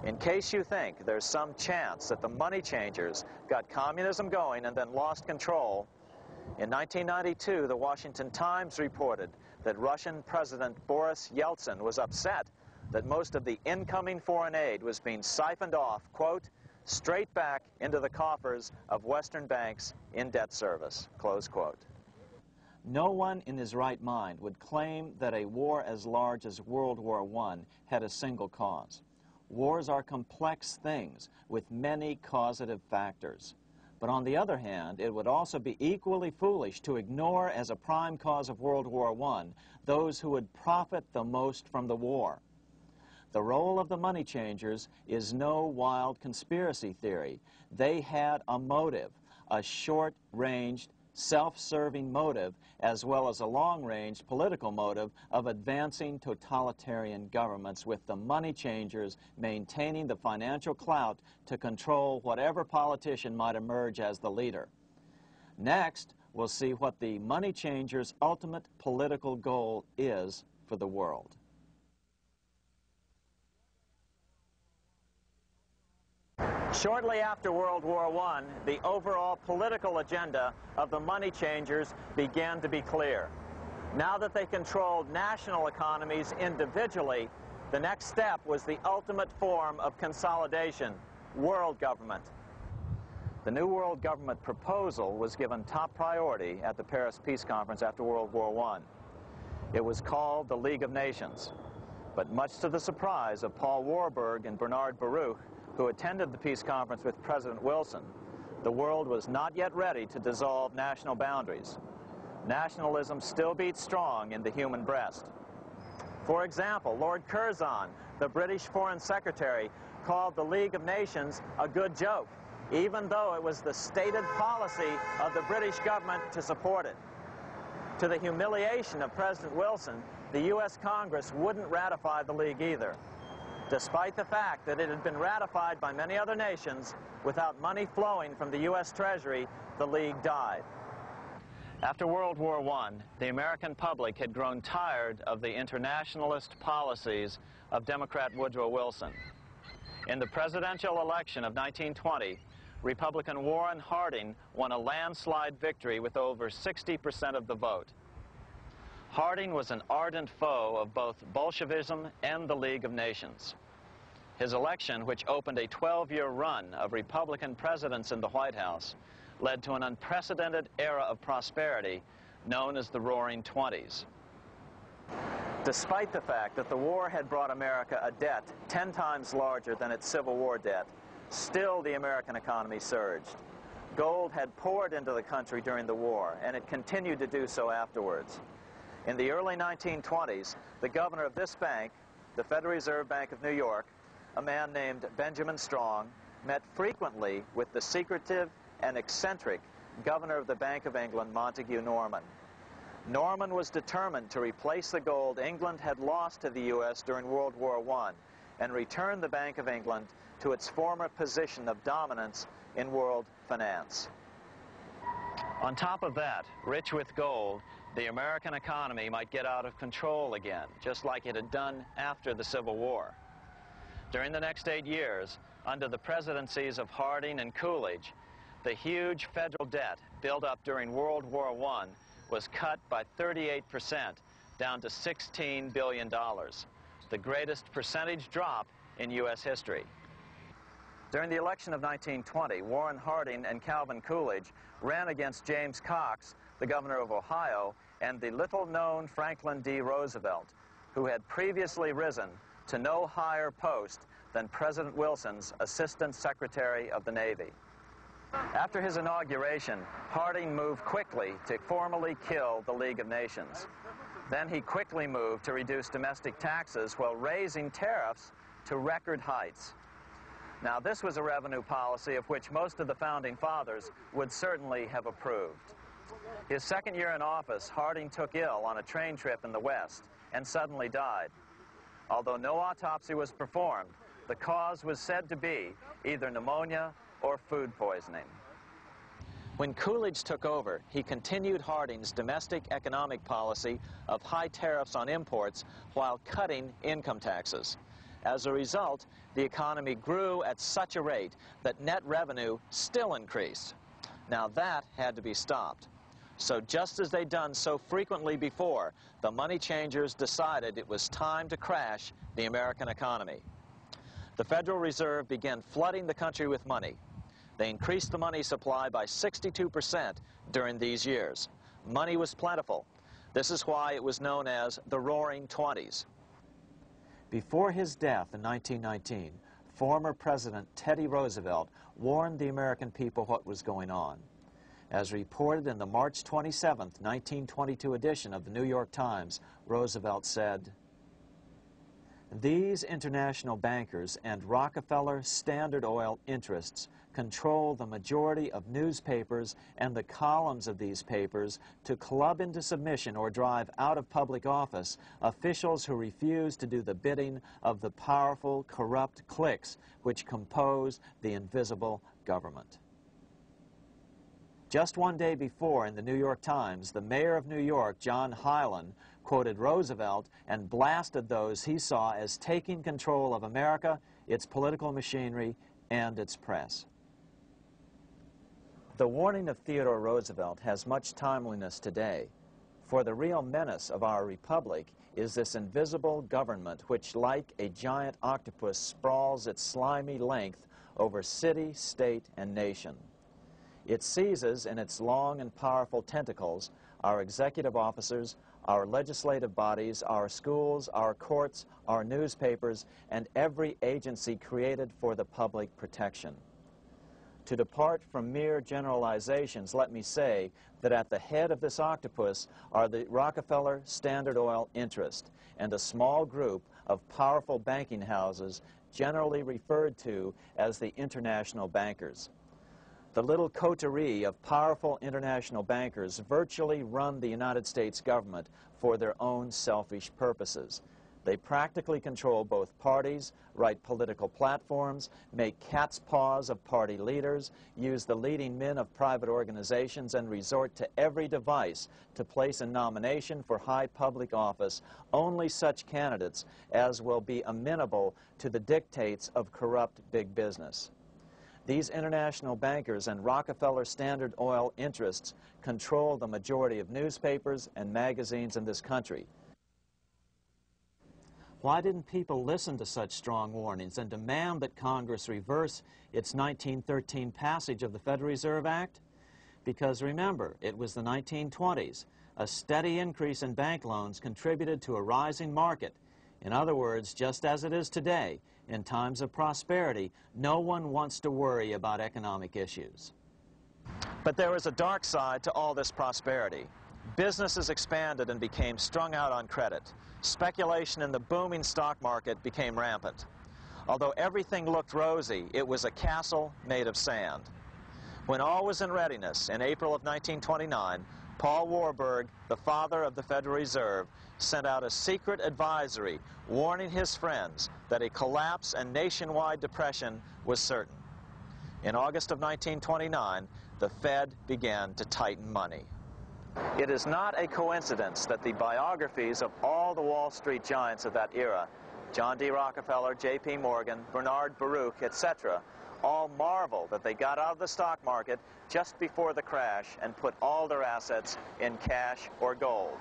In case you think there's some chance that the money changers got communism going and then lost control, in 1992, the Washington Times reported that Russian President Boris Yeltsin was upset that most of the incoming foreign aid was being siphoned off, quote, straight back into the coffers of Western banks in debt service, close quote. No one in his right mind would claim that a war as large as World War I had a single cause. Wars are complex things with many causative factors. But on the other hand, it would also be equally foolish to ignore as a prime cause of World War I those who would profit the most from the war. The role of the money changers is no wild conspiracy theory. They had a motive, a short-ranged, self-serving motive, as well as a long-range political motive of advancing totalitarian governments, with the money changers maintaining the financial clout to control whatever politician might emerge as the leader. Next, we'll see what the money changers' ultimate political goal is for the world. Shortly after World War I, the overall political agenda of the money changers began to be clear. Now that they controlled national economies individually, the next step was the ultimate form of consolidation, world government. The new world government proposal was given top priority at the Paris Peace Conference after World War I. It was called the League of Nations, but much to the surprise of Paul Warburg and Bernard Baruch, who attended the peace conference with President Wilson, the world was not yet ready to dissolve national boundaries. Nationalism still beats strong in the human breast. For example, Lord Curzon, the British Foreign Secretary, called the League of Nations a good joke, even though it was the stated policy of the British government to support it. To the humiliation of President Wilson, the U.S. Congress wouldn't ratify the League either. Despite the fact that it had been ratified by many other nations, without money flowing from the U.S. Treasury, the League died. After World War I, the American public had grown tired of the internationalist policies of Democrat Woodrow Wilson. In the presidential election of 1920, Republican Warren Harding won a landslide victory with over 60% of the vote. Harding was an ardent foe of both Bolshevism and the League of Nations. His election, which opened a 12-year run of Republican presidents in the White House, led to an unprecedented era of prosperity known as the Roaring Twenties. Despite the fact that the war had brought America a debt 10 times larger than its Civil War debt, still the American economy surged. Gold had poured into the country during the war, and it continued to do so afterwards. In the early 1920s, the governor of this bank, the Federal Reserve Bank of New York, a man named Benjamin Strong, met frequently with the secretive and eccentric governor of the Bank of England, Montague Norman. Norman was determined to replace the gold England had lost to the U.S. during World War I and return the Bank of England to its former position of dominance in world finance. On top of that, rich with gold, the American economy might get out of control again, just like it had done after the Civil War. During the next 8 years, under the presidencies of Harding and Coolidge, the huge federal debt built up during World War I was cut by 38%, down to $16 billion, the greatest percentage drop in U.S. history. During the election of 1920, Warren Harding and Calvin Coolidge ran against James Cox, the governor of Ohio, and the little-known Franklin D. Roosevelt, who had previously risen to no higher post than President Wilson's Assistant Secretary of the Navy. After his inauguration, Harding moved quickly to formally kill the League of Nations. Then he quickly moved to reduce domestic taxes while raising tariffs to record heights. Now, this was a revenue policy of which most of the Founding Fathers would certainly have approved. His second year in office, Harding took ill on a train trip in the West and suddenly died. Although no autopsy was performed, the cause was said to be either pneumonia or food poisoning. When Coolidge took over, he continued Harding's domestic economic policy of high tariffs on imports while cutting income taxes. As a result, the economy grew at such a rate that net revenue still increased. Now that had to be stopped. So just as they'd done so frequently before, the money changers decided it was time to crash the American economy. The Federal Reserve began flooding the country with money. They increased the money supply by 62% during these years. Money was plentiful. This is why it was known as the Roaring Twenties. Before his death in 1919, former President Teddy Roosevelt warned the American people what was going on. As reported in the March 27, 1922 edition of the New York Times, Roosevelt said, "These international bankers and Rockefeller Standard Oil interests control the majority of newspapers and the columns of these papers to club into submission or drive out of public office officials who refuse to do the bidding of the powerful, corrupt cliques which compose the invisible government." Just one day before, in the New York Times, the mayor of New York, John Hylan, quoted Roosevelt and blasted those he saw as taking control of America, its political machinery, and its press. The warning of Theodore Roosevelt has much timeliness today, for the real menace of our republic is this invisible government which, like a giant octopus, sprawls its slimy length over city, state, and nation. It seizes in its long and powerful tentacles our executive officers, our legislative bodies, our schools, our courts, our newspapers, and every agency created for the public protection. To depart from mere generalizations, let me say that at the head of this octopus are the Rockefeller Standard Oil interest and a small group of powerful banking houses generally referred to as the international bankers. The little coterie of powerful international bankers virtually run the United States government for their own selfish purposes. They practically control both parties, write political platforms, make cat's paws of party leaders, use the leading men of private organizations, and resort to every device to place a nomination for high public office only such candidates as will be amenable to the dictates of corrupt big business. These international bankers and Rockefeller Standard Oil interests control the majority of newspapers and magazines in this country. Why didn't people listen to such strong warnings and demand that Congress reverse its 1913 passage of the Federal Reserve Act? Because remember, it was the 1920s. A steady increase in bank loans contributed to a rising market. In other words, just as it is today, in times of prosperity, no one wants to worry about economic issues. But there was a dark side to all this prosperity. Businesses expanded and became strung out on credit. Speculation in the booming stock market became rampant. Although everything looked rosy, it was a castle made of sand. When all was in readiness, in April of 1929, Paul Warburg, the father of the Federal Reserve, sent out a secret advisory warning his friends that a collapse and nationwide depression was certain. In August of 1929, the Fed began to tighten money. It is not a coincidence that the biographies of all the Wall Street giants of that era, John D. Rockefeller, J.P. Morgan, Bernard Baruch, etc., all marvel that they got out of the stock market just before the crash and put all their assets in cash or gold.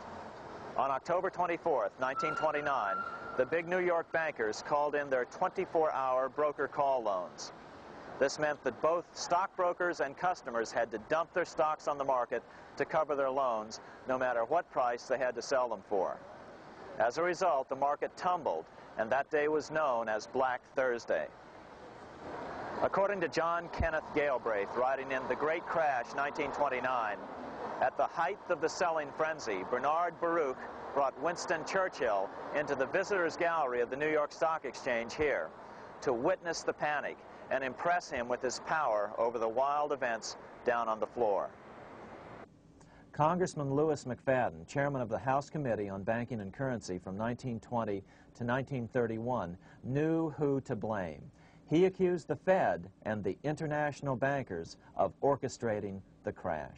On October 24th, 1929, the big New York bankers called in their 24-hour broker call loans. This meant that both stockbrokers and customers had to dump their stocks on the market to cover their loans, no matter what price they had to sell them for. As a result, the market tumbled, and that day was known as Black Thursday. According to John Kenneth Galbraith, writing in The Great Crash, 1929, at the height of the selling frenzy, Bernard Baruch brought Winston Churchill into the visitors' gallery of the New York Stock Exchange here to witness the panic and impress him with his power over the wild events down on the floor. Congressman Louis McFadden, chairman of the House Committee on Banking and Currency from 1920 to 1931, knew who to blame. He accused the Fed and the international bankers of orchestrating the crash.